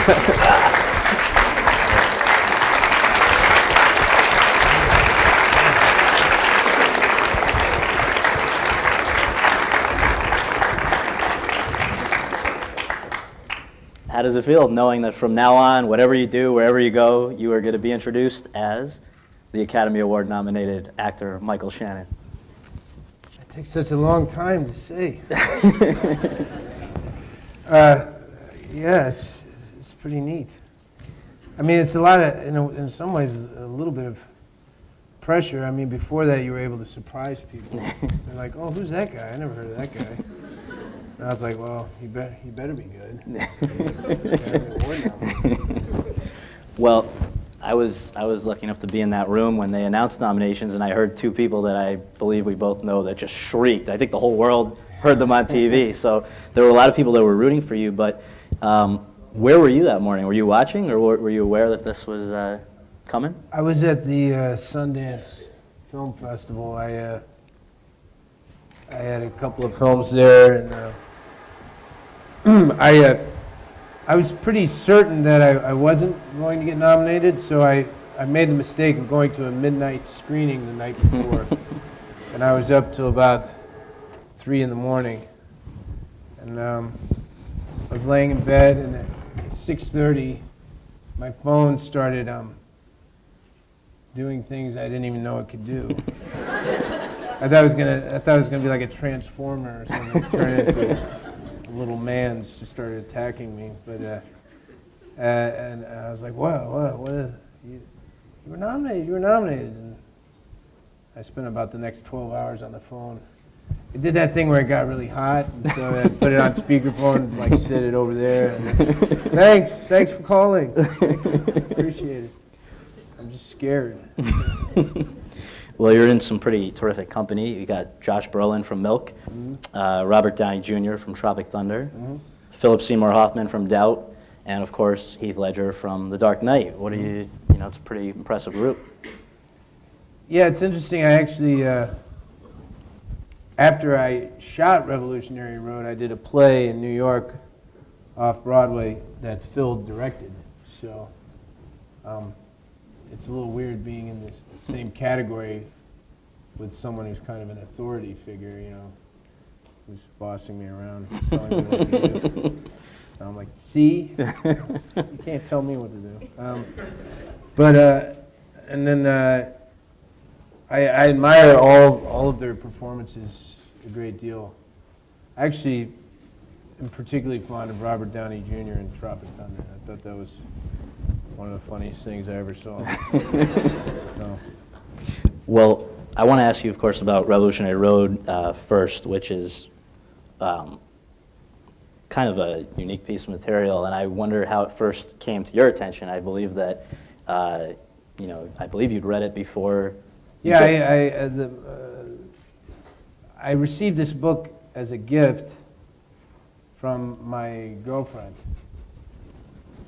How does it feel knowing that from now on, whatever you do, wherever you go, you are going to be introduced as the Academy Award nominated actor Michael Shannon? It takes such a long time to say. Yeah, it's pretty neat. I mean, it's a lot of, in some ways, a little bit of pressure. I mean, before that, you were able to surprise people. They're like, oh, who's that guy? I never heard of that guy. And I was like, well, he better be good. Well, I was lucky enough to be in that room when they announced nominations, and I heard two people that I believe we both know that just shrieked. I think the whole world heard them on TV. So there were a lot of people that were rooting for you. But where were you that morning? Were you watching, or were you aware that this was coming? I was at the Sundance Film Festival. I had a couple of films there, and I was pretty certain that I wasn't going to get nominated, so I made the mistake of going to a midnight screening the night before. And I was up till about 3 in the morning. And I was laying in bed, and at 6:30, my phone started doing things I didn't even know it could do. I thought it was gonna be like a transformer or something, turn into a little man just started attacking me. But and I was like, what is, you were nominated. And I spent about the next 12 hours on the phone. It did that thing where it got really hot, and so I put it on speakerphone, like set it over there. And thanks for calling. Appreciate it. I'm just scared. Well, you're in some pretty terrific company. You got Josh Brolin from Milk, Robert Downey Jr. from Tropic Thunder, Philip Seymour Hoffman from Doubt, and of course Heath Ledger from The Dark Knight. What do you know, it's a pretty impressive group. Yeah, it's interesting. I actually, after I shot Revolutionary Road, I did a play in New York off Broadway that Phil directed. So it's a little weird being in this same category with someone who's kind of an authority figure, you know, who's bossing me around, telling me what to do. And I'm like, see? You can't tell me what to do. And then I admire all of their performances a great deal. I actually am particularly fond of Robert Downey Jr. in Tropic Thunder. I thought that was one of the funniest things I ever saw. So. Well, I want to ask you, of course, about Revolutionary Road first, which is kind of a unique piece of material, and I wonder how it first came to your attention. I believe that, I believe you'd read it before. Yeah, I received this book as a gift from my girlfriend.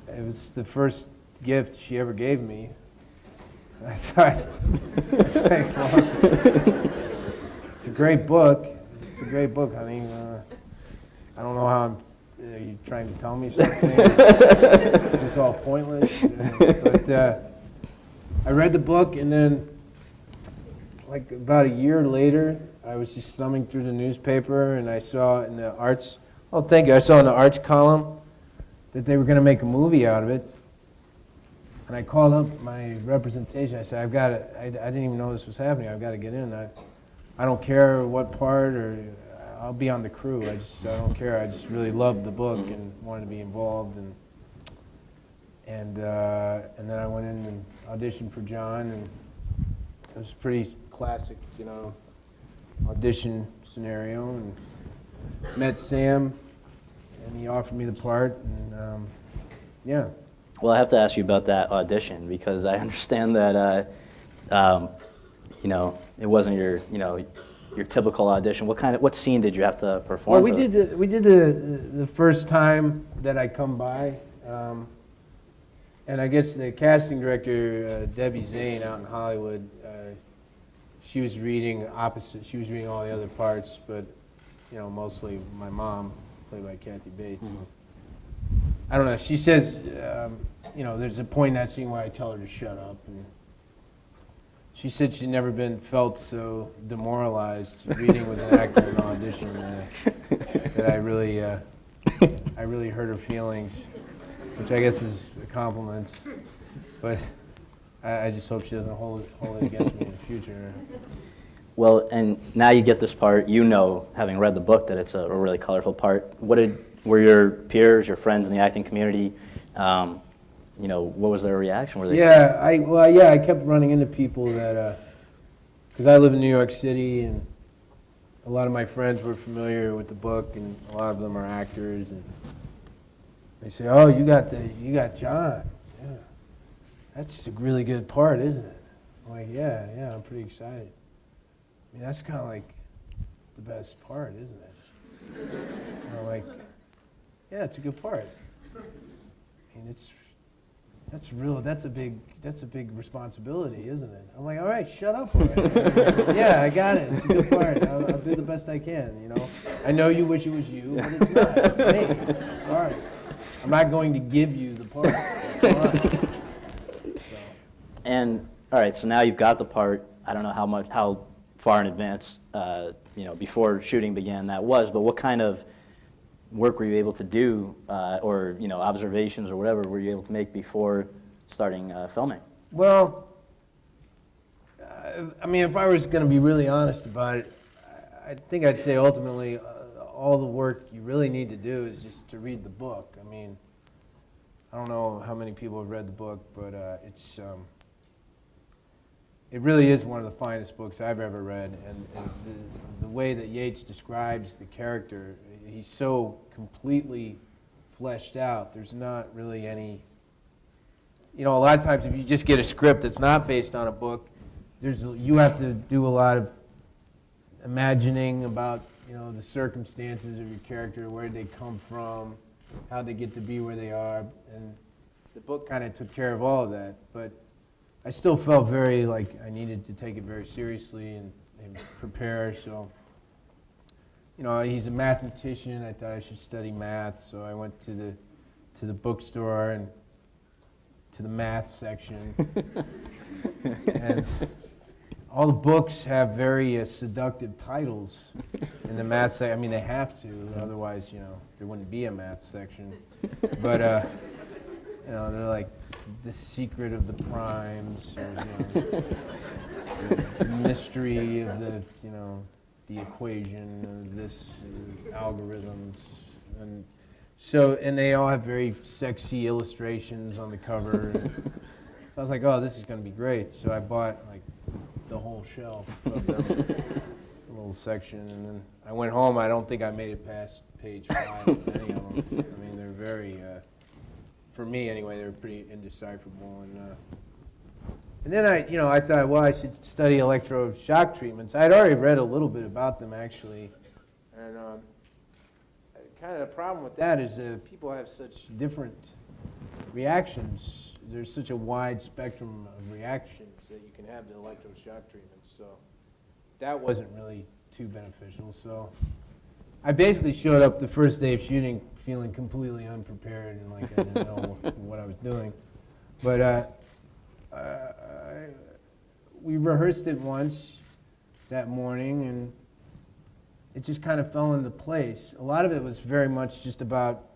It was the first gift she ever gave me. I thought, it's a great book. It's a great book, honey. I don't know how are you trying to tell me something? Is this all pointless? But I read the book, and then like about a year later, I was just thumbing through the newspaper, and I saw in the arts, oh, thank you, I saw in the arts column that they were going to make a movie out of it. And I called up my representation. I said, I've got to, I didn't even know this was happening. I've got to get in. I don't care what part, or I'll be on the crew. I don't care. I just really loved the book and wanted to be involved. And then I went in and auditioned for John, and it was a pretty classic, audition scenario. And met Sam, and he offered me the part, and yeah. Well, I have to ask you about that audition, because I understand that it wasn't your typical audition. What scene did you have to perform? Well, we did the first time that I come by, and I guess the casting director, Debbie Zane, out in Hollywood, she was reading opposite. She was reading all the other parts, but mostly my mom, played by Kathy Bates. I don't know. She says, you know, there's a point in that scene where I tell her to shut up, and she said she'd never been felt so demoralized reading with an actor in an audition that I really hurt her feelings, which I guess is a compliment. But I just hope she doesn't hold it against me in the future. Well, and now you get this part, you know, having read the book, that it's a really colorful part. Were your peers, your friends in the acting community, you know, what was their reaction? Were they I kept running into people that, because I live in New York City, and a lot of my friends were familiar with the book, and a lot of them are actors, and they say, "Oh, you got John. Yeah, that's just a really good part, isn't it?" I'm like, "Yeah, I'm pretty excited." I mean, that's kind of like the best part, isn't it? And I'm like, "Yeah, it's a good part." I mean, that's a big responsibility, isn't it? I'm like, all right, shut up already. Yeah, I got it. It's a good part. I'll do the best I can, you know. I know you wish it was you, but it's not. It's me. Sorry. I'm not going to give you the part. It's fine. So. And, all right, so now you've got the part. I don't know how far in advance, you know, before shooting began that was, but what kind of work were you able to do, or, you know, observations or whatever were you able to make before starting filming? Well, I mean, if I was going to be really honest about it, I think I'd say ultimately all the work you really need to do is just to read the book. I mean, I don't know how many people have read the book, but it really is one of the finest books I've ever read, and the way that Yates describes the character, he's so completely fleshed out. There's not really any, you know, a lot of times if you just get a script that's not based on a book, you have to do a lot of imagining about, you know, the circumstances of your character, where did they come from, how they get to be where they are, and the book kind of took care of all of that. But I still felt very like I needed to take it very seriously and prepare. So, you know, he's a mathematician. I thought I should study math, so I went to the bookstore and to the math section. And all the books have very seductive titles in the math section. I mean, they have to, otherwise, you know, there wouldn't be a math section. But you know, they're like The Secret of the Primes, or, you know, the mystery of the, you know, the equation of this, algorithms, and so, and they all have very sexy illustrations on the cover. So I was like, oh, this is going to be great. So I bought like the whole shelf of them, a little section, and then I went home. I don't think I made it past page 5 of any of them. I mean, they're very, for me anyway, they were pretty indecipherable. And then I thought, well, I should study electroshock treatments. I had already read a little bit about them, actually. And kind of the problem with that is people have such different reactions. There's such a wide spectrum of reactions that you can have to electroshock treatments. So that wasn't really too beneficial. So I basically showed up the first day of shooting feeling completely unprepared and like I didn't know what I was doing. But we rehearsed it once that morning, and it just kind of fell into place. A lot of it was very much just about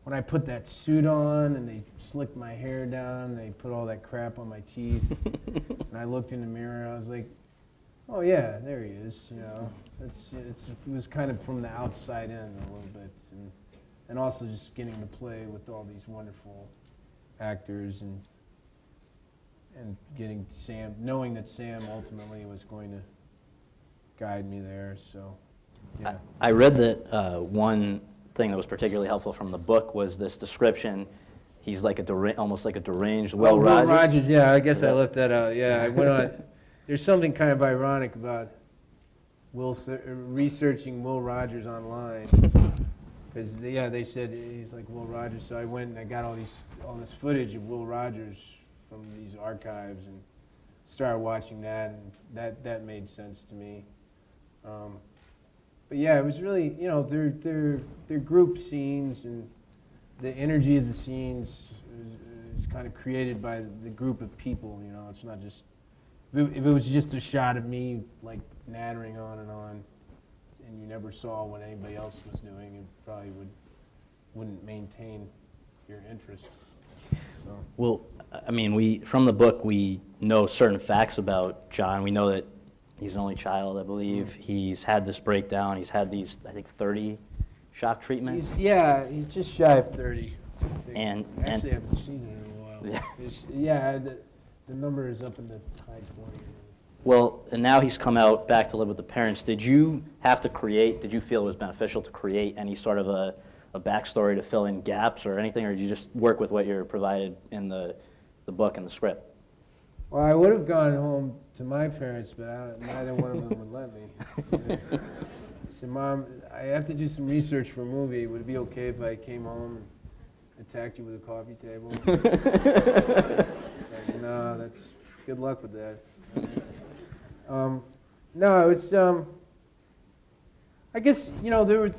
when I put that suit on and they slicked my hair down, they put all that crap on my teeth, and I looked in the mirror, I was like, oh yeah, there he is, you know. It was kind of from the outside in a little bit, and also just getting to play with all these wonderful actors and getting Sam, knowing that Sam ultimately was going to guide me there. So, yeah. I read that one thing that was particularly helpful from the book was this description. He's like almost like a deranged Will Rogers. Will Rogers, yeah. I guess I left that out. Yeah, I went on. There's something kind of ironic about researching Will Rogers online, because they said he's like Will Rogers. So I went and I got all this footage of Will Rogers from these archives and started watching that, and that made sense to me. But yeah, it was really, you know, they're group scenes, and the energy of the scenes is kind of created by the group of people. You know, it's not just if it was just a shot of me like nattering on, and you never saw what anybody else was doing, it probably wouldn't maintain your interest. So. Well, I mean, from the book, we know certain facts about John. We know that he's an only child, I believe. He's had this breakdown. He's had these, I think, 30 shock treatments. He's just shy of 30. And Actually, I haven't seen it in a while. Yeah, the number is up in the high 20s. Well, and now he's come out back to live with the parents. Did you feel it was beneficial to create any sort of a backstory to fill in gaps or anything, or did you just work with what you're provided in the book and the script? Well, I would have gone home to my parents, but neither one of them would let me. I said, Mom, I have to do some research for a movie. Would it be okay if I came home and attacked you with a coffee table? Like, no, that's good luck with that. No, it's I guess, you know, there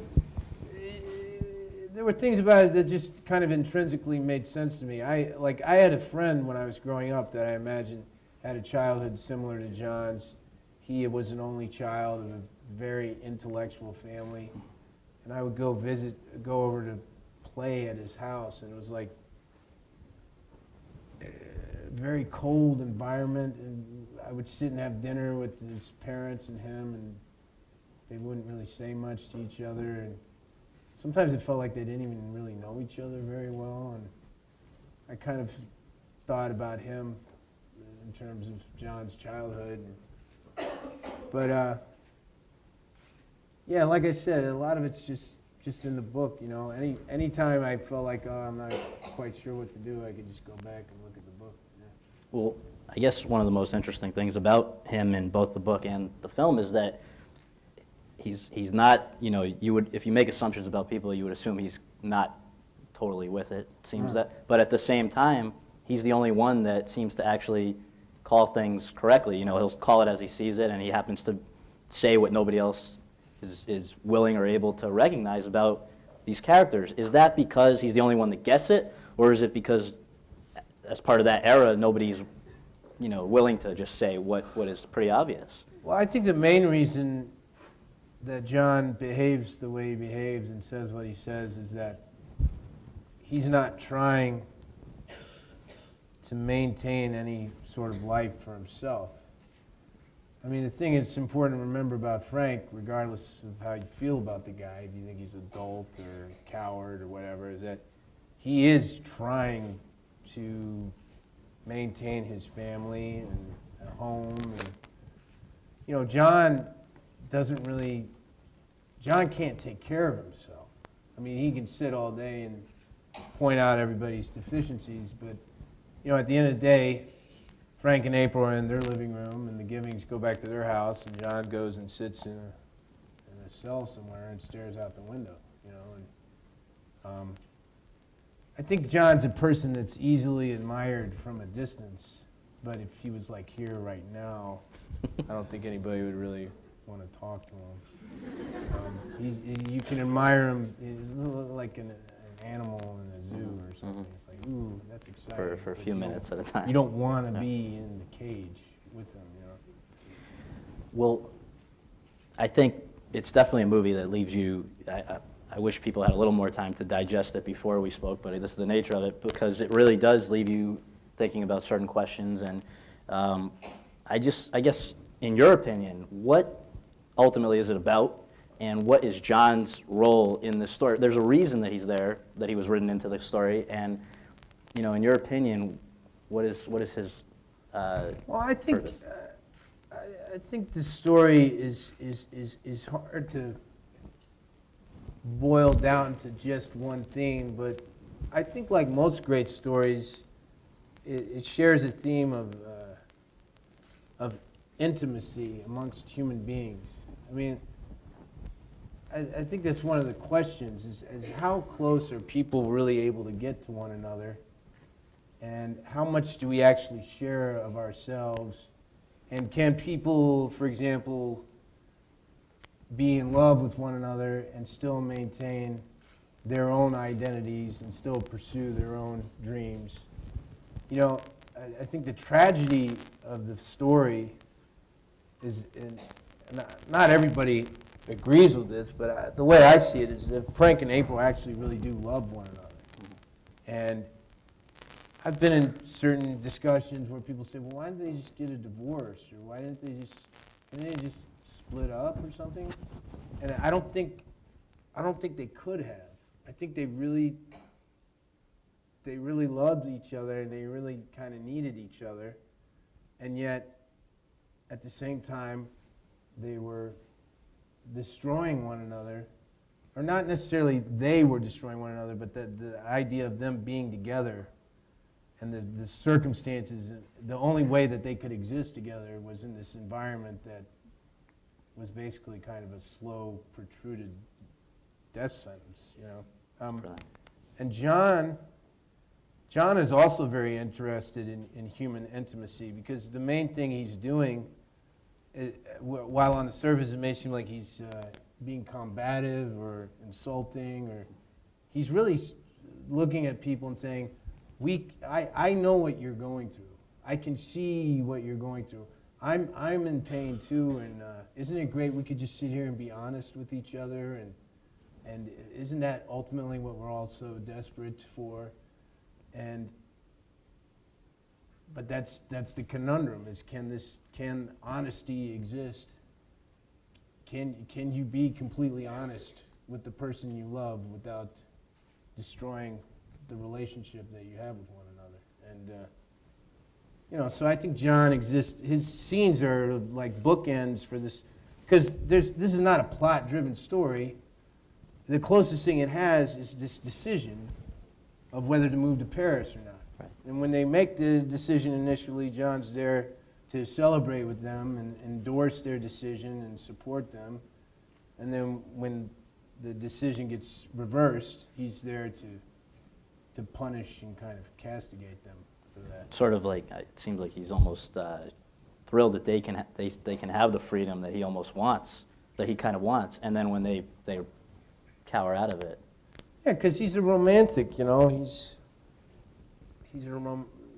were things about it that just kind of intrinsically made sense to me. I had a friend when I was growing up that I imagine had a childhood similar to John's. He was an only child of a very intellectual family, and I would go over to play at his house, and it was like a very cold environment, and I would sit and have dinner with his parents and him, and they wouldn't really say much to each other, and sometimes it felt like they didn't even really know each other very well, and I kind of thought about him in terms of John's childhood. But yeah, like I said, a lot of it's just in the book, you know. Any time I felt like, oh, I'm not quite sure what to do, I could just go back and look at the book. Yeah. Well, I guess one of the most interesting things about him in both the book and the film is that he's not, you know, if you make assumptions about people, you would assume he's not totally with it, seems that. But at the same time, he's the only one that seems to actually call things correctly. You know, he'll call it as he sees it, and he happens to say what nobody else is willing or able to recognize about these characters. Is that because he's the only one that gets it, or is it because as part of that era, nobody's, you know, willing to just say what is pretty obvious? Well, I think the main reason that John behaves the way he behaves and says what he says is that he's not trying to maintain any sort of life for himself. I mean, the thing that's important to remember about Frank, regardless of how you feel about the guy, if you think he's a dolt or a coward or whatever, is that he is trying to maintain his family and a home. And, you know, John can't take care of himself. I mean, he can sit all day and point out everybody's deficiencies, but, you know, at the end of the day, Frank and April are in their living room, and the Givings go back to their house, and John goes and sits in a cell somewhere and stares out the window, you know. And I think John's a person that's easily admired from a distance, but if he was like here right now, I don't think anybody would really want to talk to him. You can admire him. He's like an animal in a zoo or something. It's like, ooh, that's exciting. For a few minutes at a time. You don't want to be in the cage with him, you know. Well, I think it's definitely a movie that leaves you. I wish people had a little more time to digest it before we spoke, but this is the nature of it, because it really does leave you thinking about certain questions. And I guess, in your opinion, what ultimately is it about? And what is John's role in this story? There's a reason that he's there, that he was written into the story. And, you know, in your opinion, what is his well, I think purpose? I think the story is hard to boil down to just one thing, but I think like most great stories, it shares a theme of intimacy amongst human beings. I mean, I think that's one of the questions, is how close are people really able to get to one another, and how much do we actually share of ourselves, and can people, for example, be in love with one another and still maintain their own identities and still pursue their own dreams. You know, I think the tragedy of the story is, and not everybody agrees with this, but the way I see it is that Frank and April actually really do love one another. And I've been in certain discussions where people say, well, why didn't they just get a divorce? Or why didn't they just split up or something? And I don't think they could have. I think they really loved each other, and they really kind of needed each other. And yet, at the same time, they were destroying one another. Or not necessarily they were destroying one another, but the idea of them being together and the circumstances, the only way that they could exist together was in this environment that was basically kind of a slow, protruded death sentence, you know. And John is also very interested in human intimacy, because the main thing he's doing, while on the surface it may seem like he's being combative or insulting, or he's really looking at people and saying, I know what you're going through. I can see what you're going through. I'm in pain too, and isn't it great we could just sit here and be honest with each other, and isn't that ultimately what we're all so desperate for? But that's the conundrum, is can honesty exist? Can you be completely honest with the person you love without destroying the relationship that you have with one another? And you know, so I think John exists. His scenes are like bookends for this, because this is not a plot-driven story. The closest thing it has is this decision of whether to move to Paris or not. Right. And when they make the decision initially, John's there to celebrate with them and endorse their decision and support them. And then when the decision gets reversed, he's there to punish and kind of castigate them for that. Sort of like, it seems like he's almost thrilled that they can have the freedom that he almost wants, that he kind of wants, and then when they cower out of it. Yeah, because he's a romantic, you know.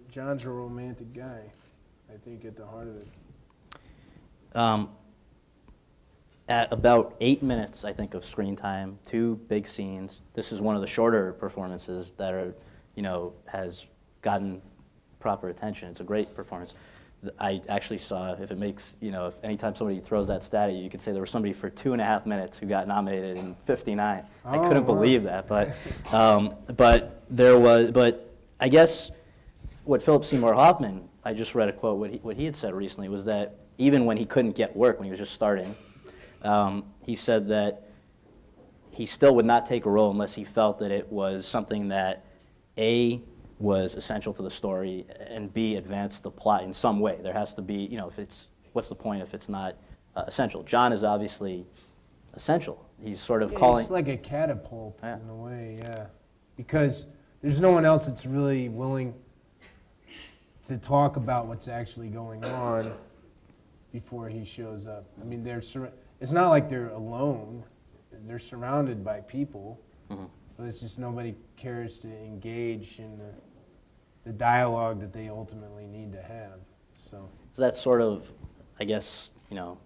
John's a romantic guy, I think, at the heart of it. At about 8 minutes, I think, of screen time, 2 big scenes. This is one of the shorter performances that are, you know, has gotten proper attention. It's a great performance. I actually saw, if it makes, you know, if anytime somebody throws that stat at you, you could say there was somebody for 2.5 minutes who got nominated in 59. I couldn't believe that, but there was, but I guess what Philip Seymour Hoffman, I just read a quote, what he had said recently was that even when he couldn't get work, when he was just starting, he said that he still would not take a role unless he felt that it was something that A, was essential to the story, and B, advanced the plot in some way. There has to be, you know, what's the point if it's not essential? John is obviously essential. He's sort of calling... It's like a catapult in a way, yeah. Because there's no one else that's really willing to talk about what's actually going on before he shows up. I mean, it's not like they're alone. They're surrounded by people, but it's just nobody cares to engage in the dialogue that they ultimately need to have. So is that sort of, I guess, you know,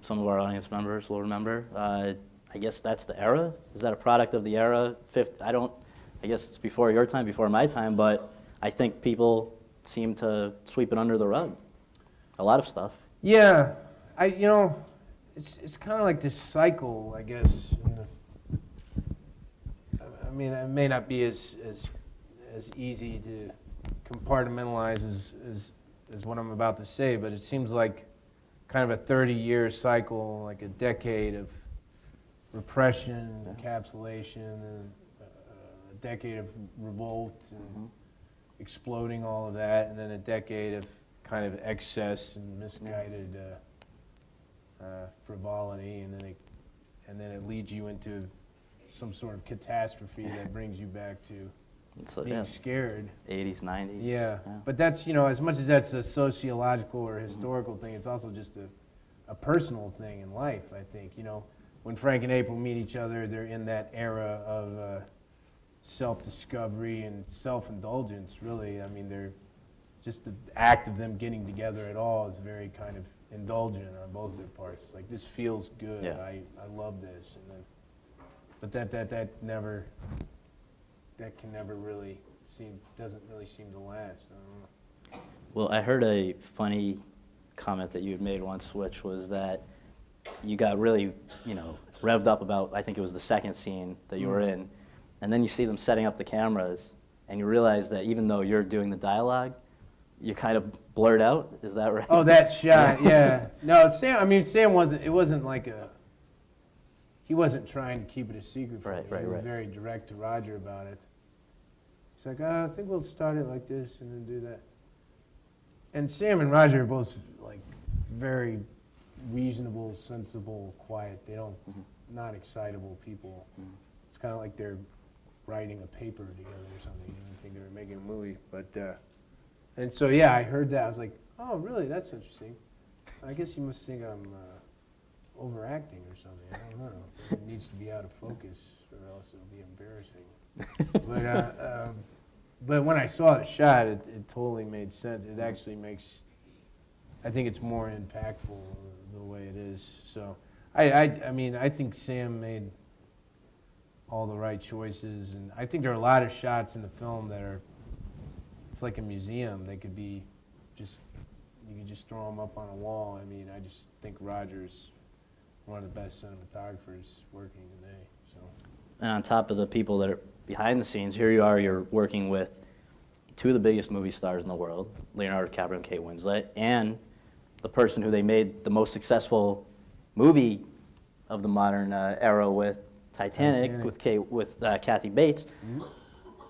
some of our audience members will remember, I guess that's the era? Is that a product of the era? I guess it's before your time, before my time, but I think people seem to sweep it under the rug. A lot of stuff. Yeah, you know, it's kind of like this cycle, I guess. I mean, it may not be as easy to compartmentalize as what I'm about to say, but it seems like kind of a 30-year cycle, like a decade of repression, encapsulation, and a decade of revolt and exploding all of that, and then a decade of kind of excess and misguided frivolity, and then it leads you into some sort of catastrophe that brings you back to being scared. 80s, 90s. Yeah, but that's, you know, as much as that's a sociological or historical thing, it's also just a personal thing in life, I think. You know, when Frank and April meet each other, they're in that era of self-discovery and self-indulgence, really. I mean, they're just the act of them getting together at all is very kind of indulgent on both their parts. It's like, this feels good. Yeah. I love this. And then, but that can never really doesn't really seem to last. I don't know. Well, I heard a funny comment that you had made once, which was that you got really, revved up about, I think it was the second scene that you were in, and then you see them setting up the cameras, and you realize that even though you're doing the dialogue, you kind of blurt out. Is that right? Oh, that shot, yeah. No, Sam wasn't. It wasn't like he wasn't trying to keep it a secret from me. He was very direct to Roger about it. He's like, I think we'll start it like this and then do that. And Sam and Roger are both like very reasonable, sensible, quiet. They don't, not excitable people. It's kind of like they're writing a paper together or something. You don't think they're making a movie. But, and so, yeah, I heard that. I was like, oh, really? That's interesting. I guess you must think I'm overacting or something. I don't know. It needs to be out of focus or else it'll be embarrassing. But when I saw the shot, it totally made sense. It actually makes, I think it's more impactful the way it is. So, I mean, I think Sam made all the right choices, and I think there are a lot of shots in the film that are, it's like a museum. They could be just, you could just throw them up on a wall. I mean, I just think Roger's one of the best cinematographers working today. So. And on top of the people that are behind the scenes, here you are, you're working with two of the biggest movie stars in the world, Leonardo DiCaprio and Kate Winslet, and the person who they made the most successful movie of the modern era with, Titanic. With Kathy Bates. Mm-hmm.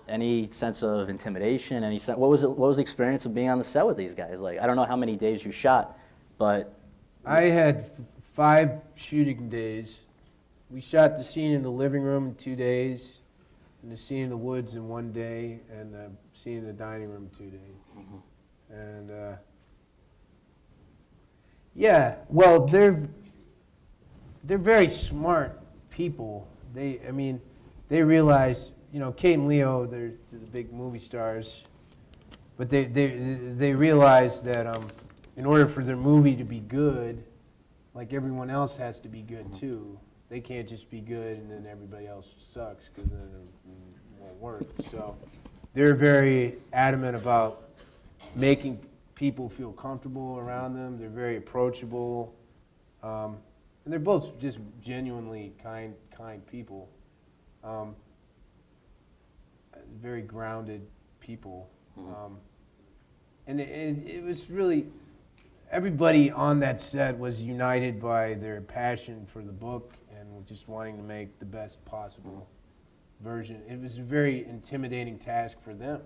Any sense of intimidation? What was the experience of being on the set with these guys like? I don't know how many days you shot, but I had 5 shooting days. We shot the scene in the living room in 2 days, and the scene in the woods in 1 day, and the scene in the dining room 2 days. Mm-hmm. And yeah, well, they're very smart people. They realize, Kate and Leo, they're the big movie stars, but they realize that in order for their movie to be good, like everyone else has to be good too. They can't just be good and then everybody else sucks, because then it won't work. So they're very adamant about making people feel comfortable around them. They're very approachable. And they're both just genuinely kind people. Very grounded people. And it was really, everybody on that set was united by their passion for the book and just wanting to make the best possible version. It was a very intimidating task for them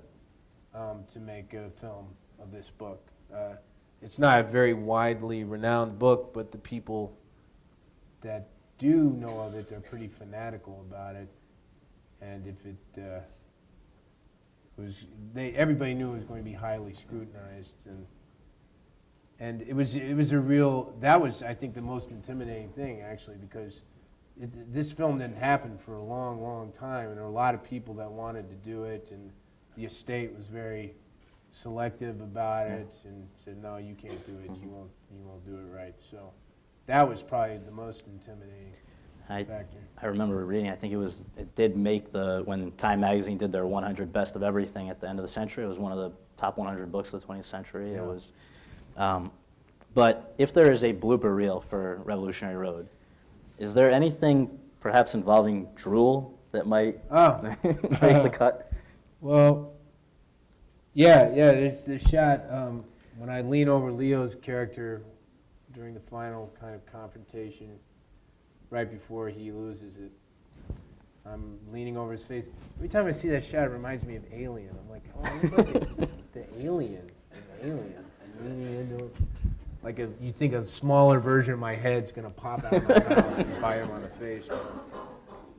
to make a film of this book. It's not a very widely renowned book, but the people that do know of it are pretty fanatical about it. And if it everybody knew it was going to be highly scrutinized, and it was a real, that was, I think, the most intimidating thing, actually, because this film didn't happen for a long, long time, and there were a lot of people that wanted to do it, and the estate was very selective about it and said, no, you can't do it, you won't do it right. So that was probably the most intimidating factor. I remember reading, I think it did make when Time Magazine did their 100 Best of Everything at the end of the century, it was one of the top 100 books of the 20th century. Yeah. It was, but if there is a blooper reel for Revolutionary Road, is there anything perhaps involving drool that might make the cut? Well, yeah, there's this shot when I lean over Leo's character during the final kind of confrontation, right before he loses it. I'm leaning over his face. Every time I see that shot, it reminds me of Alien. I'm like, oh, I look like the alien. Like you think a smaller version of my head's going to pop out of my mouth and bite him on the face.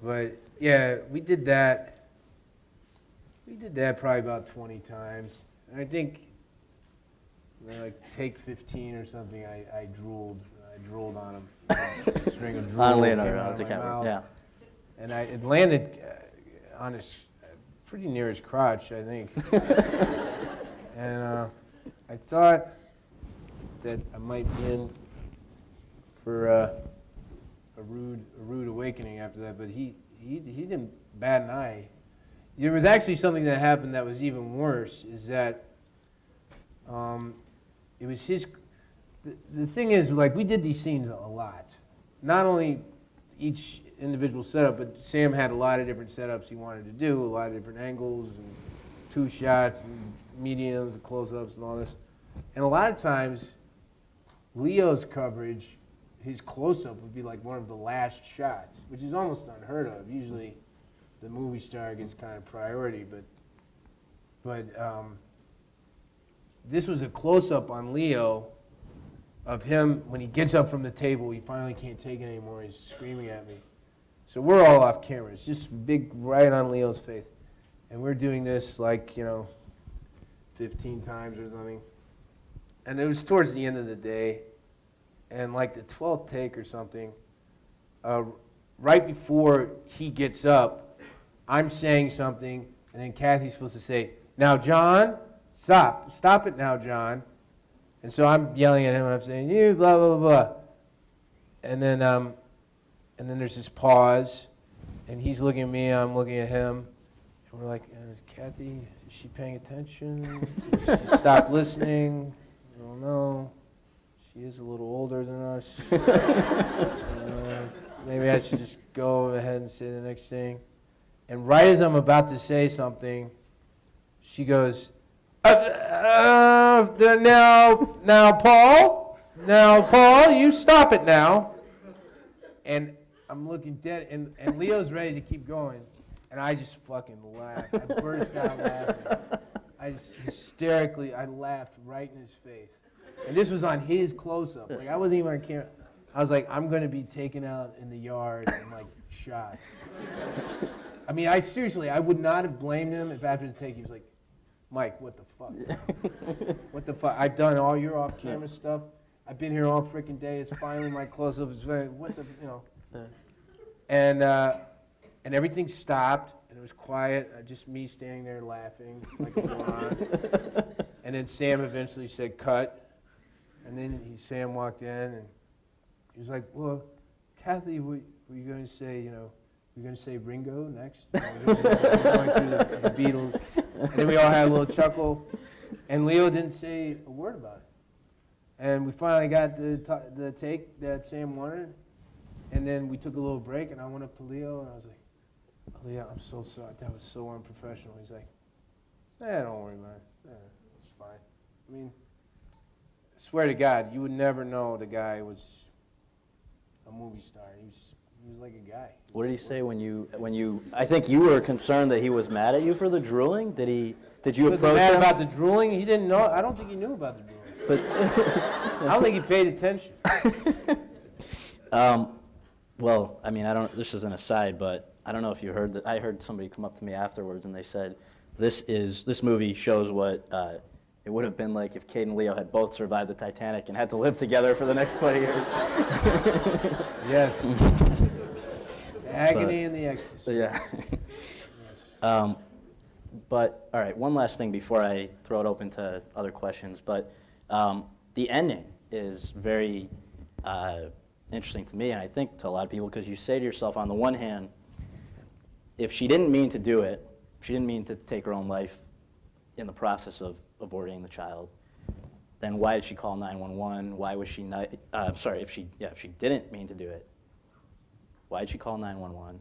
But, yeah, we did that. We did that probably about 20 times. And I think, like, take 15 or something, I drooled. I drooled on him. A string of drool On came Leonardo out of my DiCaprio, mouth. yeah. And it landed on his, pretty near his crotch, I think. And I thought that I might be in for a rude awakening after that, but he didn't bat an eye. There was actually something that happened that was even worse, is that it was his, the thing is, like, we did these scenes a lot. Not only each individual setup, but Sam had a lot of different setups he wanted to do, a lot of different angles, and 2 shots, and mediums, and close-ups, and all this. And a lot of times, Leo's coverage, his close-up would be like one of the last shots, which is almost unheard of. Usually, the movie star gets kind of priority, but this was a close-up on Leo of him when he gets up from the table. He finally can't take it anymore. He's screaming at me. So we're all off camera. It's just big right on Leo's face. And we're doing this like, 15 times or something. And it was towards the end of the day. And like the 12th take or something, right before he gets up, I'm saying something, and then Kathy's supposed to say, "Now, John, stop it now, John." And so I'm yelling at him, and I'm saying, "You blah blah blah," and then there's this pause, and he's looking at me, I'm looking at him, and we're like, "Kathy, is she paying attention? Did she stop listening? I don't know. She is a little older than us. Maybe I should just go ahead and say the next thing." And right as I'm about to say something, she goes, now, Paul, you stop it now." And I'm looking dead, and Leo's ready to keep going, and I just fucking laughed. I burst out laughing. I just hysterically, I laughed right in his face. And this was on his close-up. Like, I wasn't even on camera. I was like, I'm going to be taken out in the yard and, like, shot. I mean, I would not have blamed him if after the take he was like, "Mike, what the fuck? What the fuck? I've done all your off-camera stuff. I've been here all freaking day. It's finally my close-up. It's very, what the, And everything stopped, and it was quiet. Just me standing there laughing like a moron. And then Sam eventually said, "Cut." And then Sam walked in, and he was like, "Well, Kathy, were you going to say, you're going to say Ringo next?" Going through the Beatles. And then we all had a little chuckle. And Leo didn't say a word about it. And we finally got the take that Sam wanted. And then we took a little break, and I went up to Leo, and I was like, "Leo, I'm so sorry. That was so unprofessional." He's like, "Don't worry, man. It's fine." I mean, I swear to God, you would never know the guy was a movie star. He was like a guy. What did he say when you? I think you were concerned that he was mad at you for the drooling. Did you approach him? Was he mad about the drooling? He didn't know. I don't think he knew about the drooling. But I don't think he paid attention. Well, I mean, this is an aside, but I don't know if you heard that. I heard somebody come up to me afterwards, and they said, this movie shows what it would have been like if Kate and Leo had both survived the Titanic and had to live together for the next 20 years. Yes. The agony and the ecstasy. Yeah. But, all right, one last thing before I throw it open to other questions. But the ending is very interesting to me, and I think to a lot of people, because you say to yourself, on the one hand, if she didn't mean to do it, if she didn't mean to take her own life in the process of aborting the child, then why did she call 911? Why was she not, if she didn't mean to do it, why did she call 911?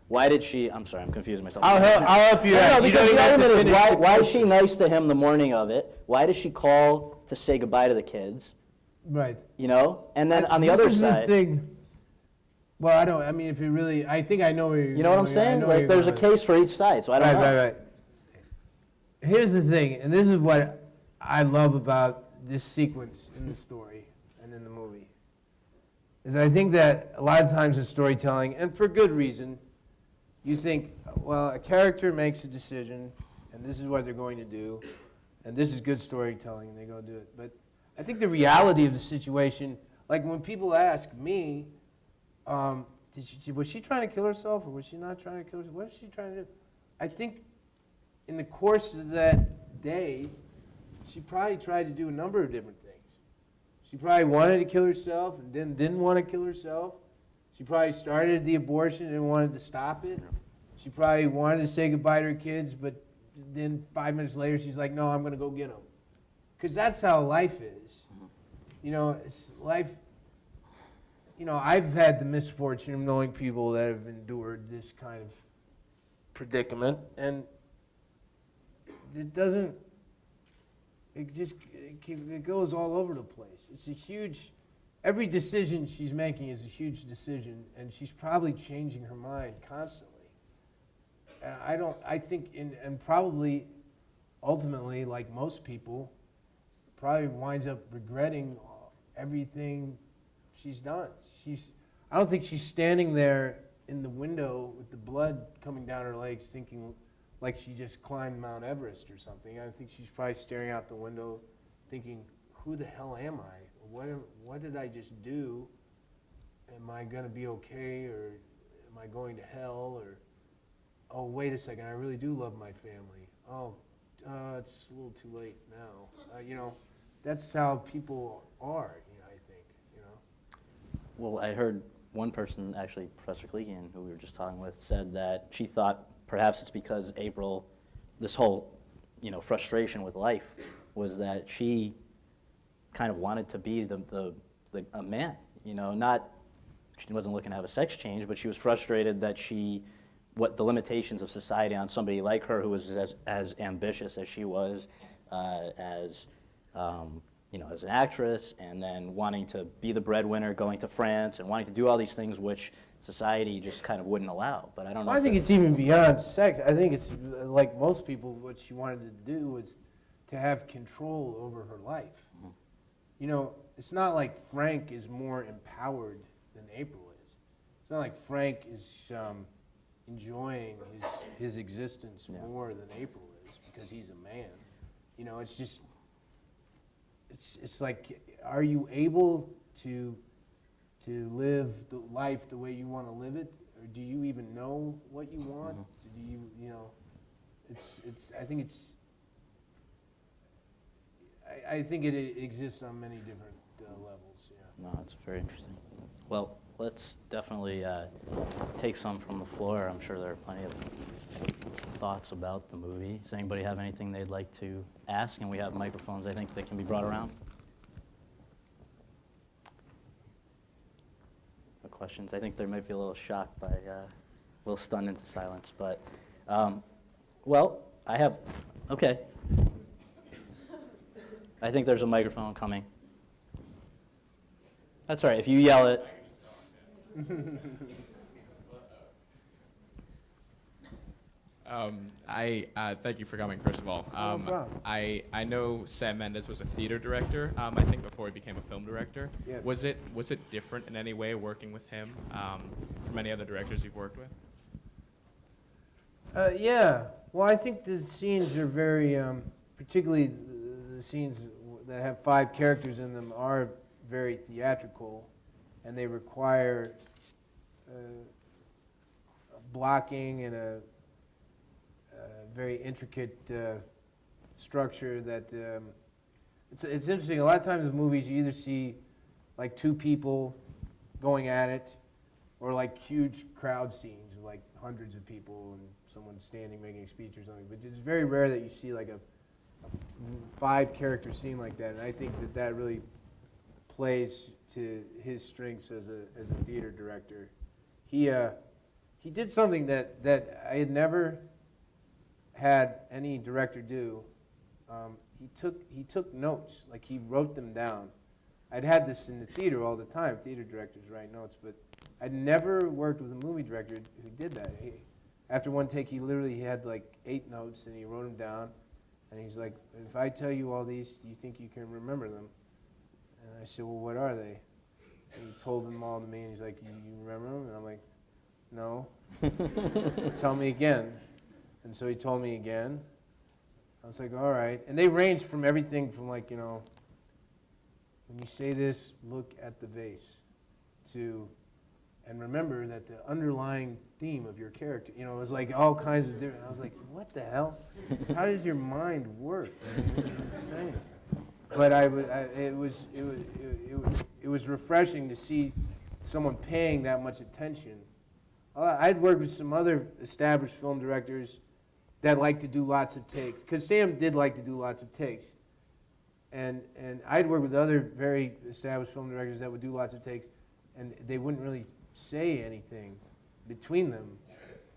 Why did she, I'm sorry, I'm confusing myself. I'll help you out. No, because the argument is, why is she nice to him the morning of it? Why does she call to say goodbye to the kids? Right. And then on the other side. This is the thing. Well, if you really, I think I know where you're You know what I'm saying? Like, there's a case for each side, so I don't know. Right. Here's the thing, and this is what I love about this sequence in the story and in the movie, is I think that a lot of times in storytelling, and for good reason, you think, well, a character makes a decision, and this is what they're going to do, and this is good storytelling, and they go do it. But I think the reality of the situation like when people ask me, was she trying to kill herself or was she not trying to kill herself? What was she trying to do? I think in the course of that day, she probably tried to do a number of different things. She probably wanted to kill herself and then didn't want to kill herself. She probably started the abortion and wanted to stop it. She probably wanted to say goodbye to her kids, but then 5 minutes later she's like, no, I'm going to go get them. Because that's how life is. You know, it's life. You know, I've had the misfortune of knowing people that have endured this kind of predicament, and it doesn't, it goes all over the place. It's a huge, every decision she's making is a huge decision, and she's probably changing her mind constantly. And I think, and probably, ultimately, like most people, probably winds up regretting everything she's done. I don't think she's standing there in the window with the blood coming down her legs thinking like she just climbed Mount Everest or something. I think she's probably staring out the window thinking, who the hell am I? What did I just do? Am I going to be okay, or am I going to hell? Or, oh, wait a second, I really do love my family. Oh, it's a little too late now. You know, that's how people are, you know, I think, you know. Well, I heard one person, actually Professor Klegian, who we were just talking with, said that she thought perhaps it's because April, this whole, you know, frustration with life was that she kind of wanted to be a man, you know, she wasn't looking to have a sex change, but she was frustrated that what the limitations of society on somebody like her who was as ambitious as she was, you know, as an actress, and then wanting to be the breadwinner, going to France, and wanting to do all these things which society just kind of wouldn't allow. But I don't know. I think it's even beyond sex. I think it's like most people, what she wanted to do was to have control over her life. Mm-hmm. You know, it's not like Frank is more empowered than April is. It's not like Frank is enjoying his existence more than April is because he's a man. You know, it's just, it's like, are you able to live the life the way you want to live it, or do you even know what you want? Mm-hmm. Do you know? I think it exists on many different levels. Yeah. No, that's very interesting. Well, let's definitely take some from the floor. I'm sure there are plenty of thoughts about the movie. Does anybody have anything they'd like to ask? And we have microphones, I think, that can be brought around. No questions? I think there might be a little shocked by, a little stunned into silence. But, well, okay. I think there's a microphone coming. That's all right. If you yell it. Thank you for coming, first of all. No problem. I know Sam Mendes was a theater director, I think, before he became a film director. Yes. Was it different in any way working with him from any other directors you've worked with? Yeah. Well, I think the scenes are very, particularly the scenes that have 5 characters in them are very theatrical, and they require blocking and a very intricate structure that it's interesting. A lot of times in movies you either see like 2 people going at it, or like huge crowd scenes, like hundreds of people and someone standing making a speech or something. But it's very rare that you see like a 5-character scene like that, and I think that really plays to his strengths as a theater director. He did something that I had never had any director do. He took notes, like he wrote them down. I'd had this in the theater all the time. Theater directors write notes, but I'd never worked with a movie director who did that. After one take, he literally had like 8 notes, and he wrote them down. And he's like, if I tell you all these, do you think you can remember them? And I said, well, what are they? And he told them all to me, and he's like, you remember them? And I'm like, no. Tell me again. And so he told me again. I was like, all right. And they ranged from everything from like, you know, when you say this, look at the vase, and remember that the underlying theme of your character, it was like all kinds of different, I was like, what the hell? How does your mind work? I mean, this is insane. But it was refreshing to see someone paying that much attention. I'd worked with some other established film directors that like to do lots of takes, because Sam did like to do lots of takes. And I'd worked with other very established film directors that would do lots of takes, and they wouldn't really say anything between them.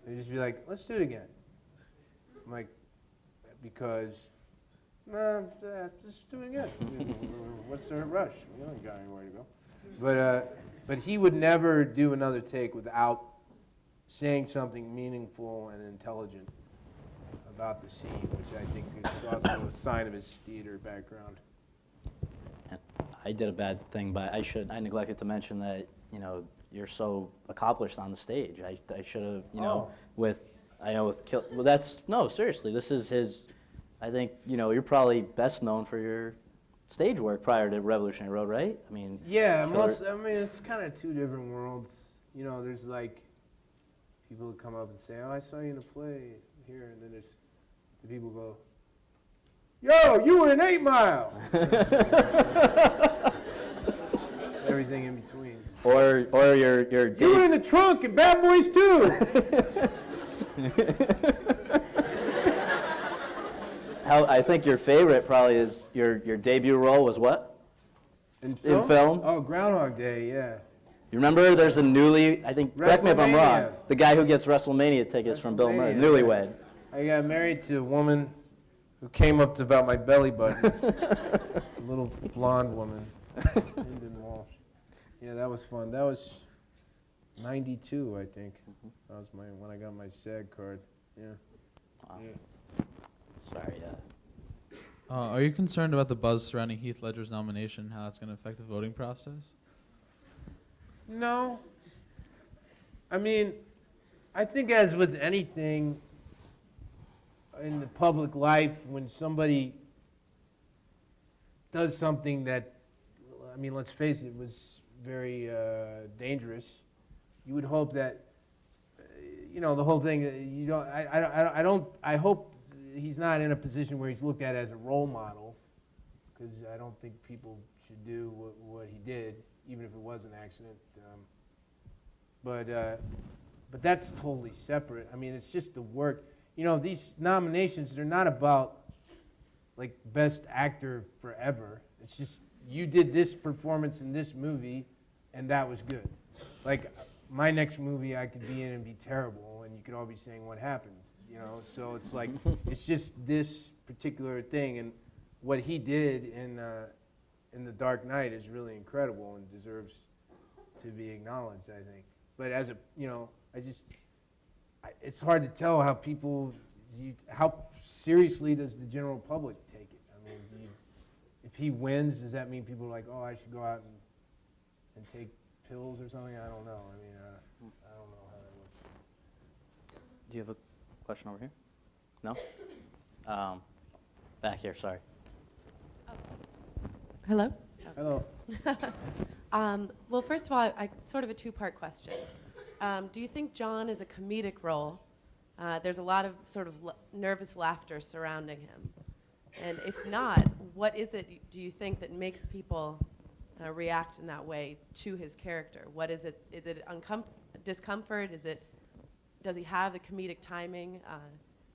They'd just be like, let's do it again. I'm like, because, nah, just do it again. What's the rush? We don't got anywhere to go. But he would never do another take without saying something meaningful and intelligent about the scene, which I think is also a sign of his theater background. I did a bad thing, but I neglected to mention that, you're so accomplished on the stage. I should have, Oh. with well, no, seriously, this is his, I think, you're probably best known for your stage work prior to Revolutionary Road, right? I mean, Yeah, it's kind of two different worlds. There's like people who come up and say, oh, I saw you in a play here, and then there's the people who go, yo, you were in 8 Mile! Everything in between. or your You were in the trunk in Bad Boys 2! I think your favorite probably is your debut role was what? In film? Oh, Groundhog Day, yeah. You remember there's a correct me if I'm wrong, WrestleMania. the guy who gets WrestleMania tickets from Bill Murray, WrestleMania, newlywed. I got married to a woman who came up to about my belly button. A little blonde woman, Lyndon Walsh. Yeah, that was fun. That was 92, I think. That was when I got my SAG card. Yeah. Wow. Yeah. Sorry, Are you concerned about the buzz surrounding Heath Ledger's nomination, how that's going to affect the voting process? No. I mean, I think as with anything in the public life, when somebody does something that, let's face it, was very dangerous, you would hope that, the whole thing, I hope he's not in a position where he's looked at as a role model, because I don't think people should do what he did, even if it was an accident. But that's totally separate. It's just the work. These nominations, they're not about like best actor forever. It's just you did this performance in this movie, and that was good. Like my next movie, I could be in and be terrible, and you could all be saying what happened. So it's like it's just this particular thing, and what he did in The Dark Knight is really incredible and deserves to be acknowledged, I think. But as it's hard to tell how how seriously does the general public take it? If he wins, does that mean people are like, oh, I should go out and take pills or something? I don't know. I don't know how that works. Do you have a question over here? No? Back here, sorry. Hello? Hello. Well, first of all, sort of a two-part question. Do you think John is a comedic role? There's a lot of sort of nervous laughter surrounding him. And if not, what is it, do you think, that makes people react in that way to his character? What is it? Is it discomfort? Does he have the comedic timing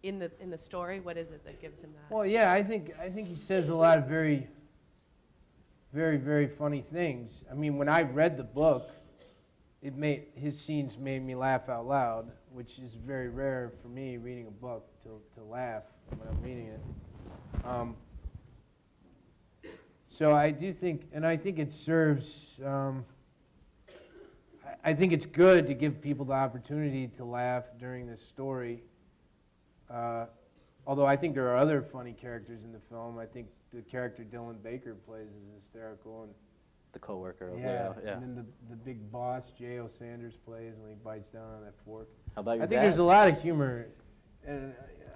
in the story? What is it that gives him that? Well, yeah, I think he says a lot of very, very, very funny things. When I read the book, his scenes made me laugh out loud, which is very rare for me reading a book to laugh when I'm reading it. So I do think, and I think it serves. I think it's good to give people the opportunity to laugh during this story. Although I think there are other funny characters in the film. I think the character Dylan Baker plays is hysterical, and The coworker of yeah, Leo, yeah. and then the big boss J.O. Sanders plays when he bites down on that fork. How about your I think dad? there's a lot of humor, and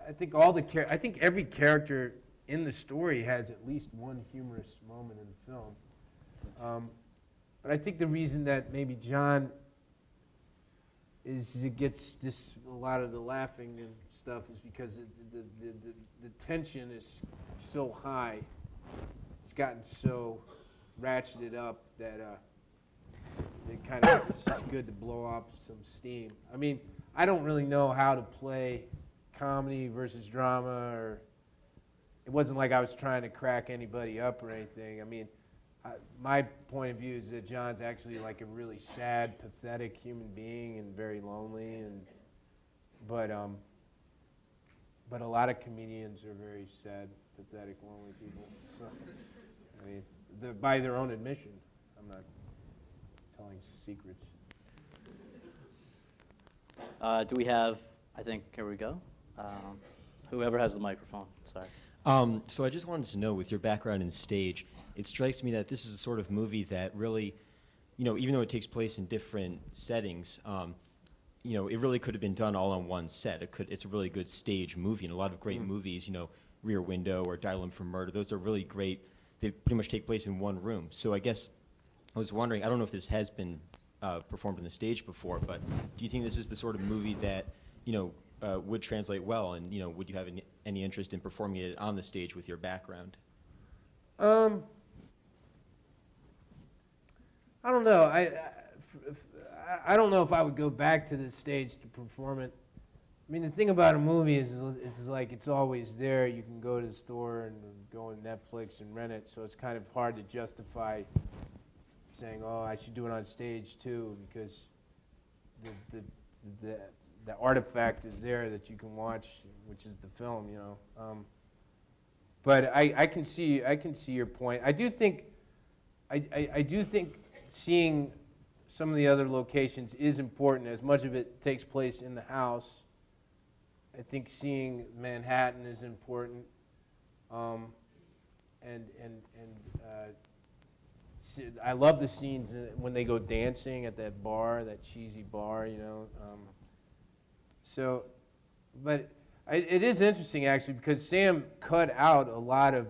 I think I think every character in the story has at least one humorous moment in the film. But I think the reason that maybe John gets a lot of the laughing and stuff is because the tension is so high. It's gotten so ratcheted up that it's just good to blow off some steam. I mean, I don't really know how to play comedy versus drama, or it wasn't like I was trying to crack anybody up or anything. I mean, my point of view is that John's actually like a really sad, pathetic human being and very lonely, but a lot of comedians are very sad, pathetic, lonely people. So, I mean, by their own admission, I'm not telling secrets. Do we have, I think, here we go. Whoever has the microphone, sorry. So I just wanted to know, with your background in stage, it strikes me that this is a sort of movie that really, even though it takes place in different settings, it really could have been done all on one set. It's a really good stage movie, and a lot of great movies, Rear Window or Dial M for Murder, those are really great. They pretty much take place in one room. So I guess I was wondering, I don't know if this has been performed on the stage before, but do you think this is the sort of movie that, would translate well, and would you have any interest in performing it on the stage with your background? I don't know. I don't know if I would go back to the stage to perform it. I mean, the thing about a movie is it's like it's always there. You can go to the store and go on Netflix and rent it, so it's kind of hard to justify saying, oh, I should do it on stage too, because the artifact is there that you can watch, which is the film, But I can see your point. I do think seeing some of the other locations is important. As much of it takes place in the house, I think seeing Manhattan is important. I love the scenes when they go dancing at that bar, that cheesy bar, But it is interesting actually, because Sam cut out a lot of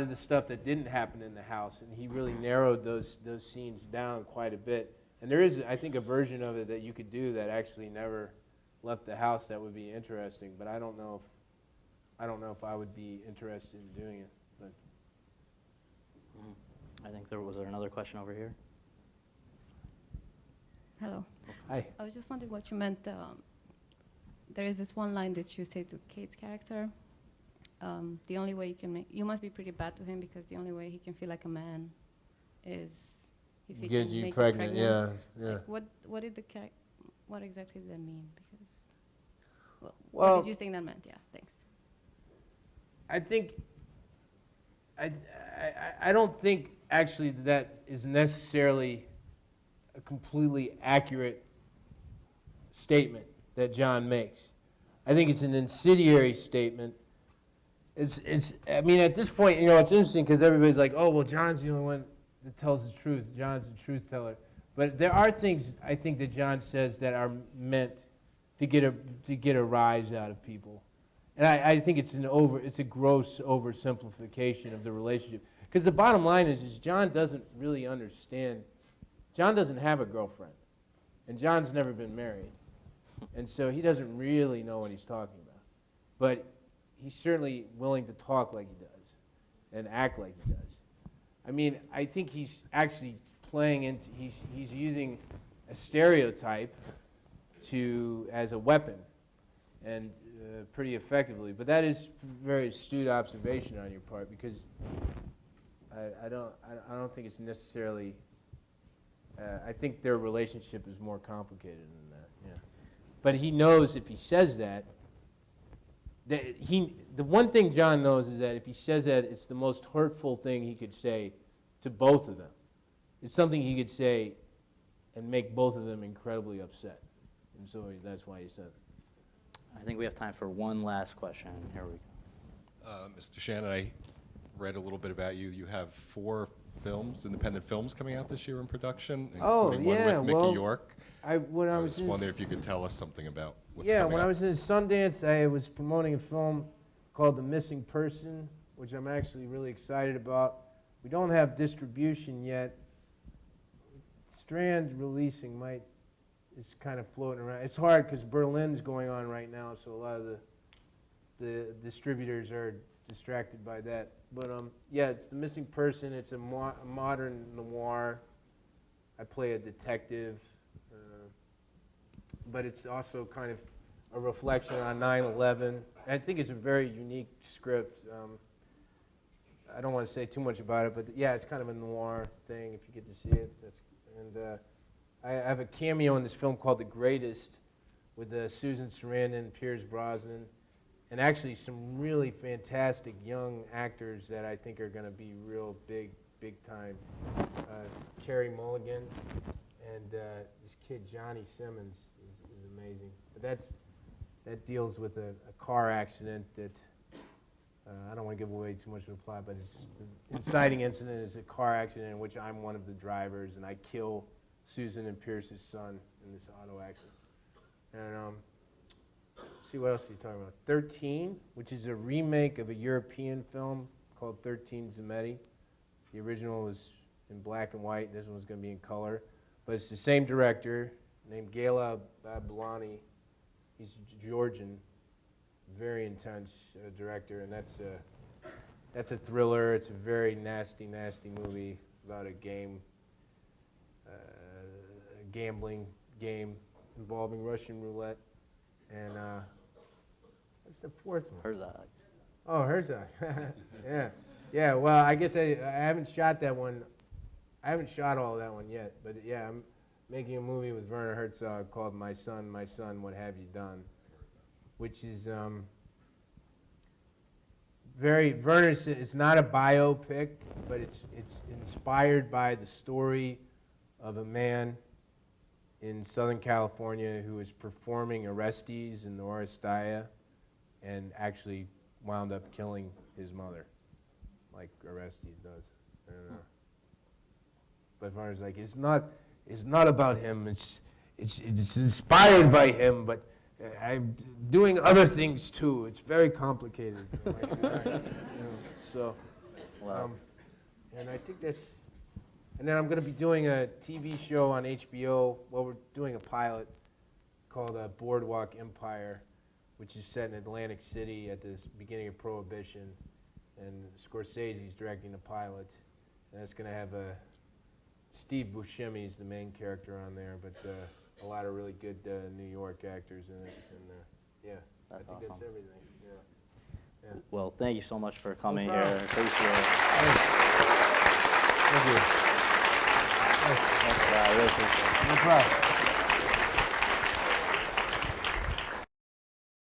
the stuff that didn't happen in the house, and he really narrowed those scenes down quite a bit. And there is, I think, a version of it that you could do that actually never left the house that would be interesting. But I don't know if I would be interested in doing it. But I think there was another question over here. Hello. hi. I was just wondering what you meant. There is this one line that you say to Kate's character. The only way you must be pretty bad to him, because the only way he can feel like a man is if he Get can you make pregnant. you pregnant. Yeah. Like what exactly does that mean? Because Well, what did you think that meant? Yeah, thanks. I think I don't think actually that is necessarily a completely accurate statement that John makes. I think it's an incendiary statement. I mean, at this point, it's interesting because everybody's like, oh, well, John's the only one that tells the truth. John's the truth teller. But there are things I think that John says that are meant to get a rise out of people. And I think it's a gross oversimplification of the relationship. Because the bottom line is John doesn't really understand. John doesn't have a girlfriend. And John's never been married. And so he doesn't really know what he's talking about. But he's certainly willing to talk like he does and act like he does. I mean, I think he's actually he's using a stereotype as a weapon, and pretty effectively. But that is a very astute observation on your part, because I don't think it's necessarily. I think their relationship is more complicated than that. Yeah, but he knows if he says that. The one thing John knows is that if he says that, it's the most hurtful thing he could say to both of them. It's something he could say and make both of them incredibly upset. And so that's why he said it. I think we have time for one last question. Here we go. Mr. Shannon, I read a little bit about you. You have 4 films, independent films, coming out this year in production, including one with Mickey York. I was wondering if you could tell us something about what's coming when up. I was in Sundance, I was promoting a film called The Missing Person, which I'm actually really excited about. We don't have distribution yet. Strand releasing is kind of floating around. It's hard because Berlin's going on right now, so a lot of the distributors are distracted by that. But yeah, it's The Missing Person. It's a modern noir. I play a detective, but it's also kind of a reflection on 9/11. I think it's a very unique script. I don't want to say too much about it, but yeah, it's kind of a noir thing if you get to see it. I have a cameo in this film called The Greatest with Susan Sarandon and Pierce Brosnan, and actually some really fantastic young actors that I think are going to be real big time. Carey Mulligan and this kid Johnny Simmons is amazing. But that deals with a car accident that I don't want to give away too much of the plot, but the inciting incident is a car accident in which I'm one of the drivers, and I kill Susan and Pierce's son in this auto accident. And see, what else are you talking about? 13, which is a remake of a European film called 13 Zametti. The original was in black and white. This one's going to be in color. But it's the same director named Gela Bablani. He's Georgian, very intense director, and that's a thriller. It's a very nasty movie about a gambling game involving Russian roulette. And what's the fourth one? Herzog. Oh, Herzog. Yeah. Well, I guess I haven't shot that one. I haven't shot all of that one yet. But yeah, I'm making a movie with Werner Herzog called My Son, What Have You Done? Which is Werner's, it's not a biopic, but it's inspired by the story of a man in Southern California who was performing Orestes in the Oresteia and actually wound up killing his mother, like Orestes does. I don't know. But Werner's like, it's not about him. It's inspired by him, but I'm doing other things too. It's very complicated. So, and I think that's. And then I'm going to be doing a TV show on HBO. Well, we're doing a pilot called Boardwalk Empire, which is set in Atlantic City at the beginning of Prohibition. And Scorsese's directing the pilot. And it's going to have Steve Buscemi is the main character on there, but a lot of really good New York actors in it. And yeah, That's I think awesome. that's everything. Yeah. Well, thank you so much for coming No here. problem. Appreciate it. Thank you. Thanks, I really appreciate it. No problem.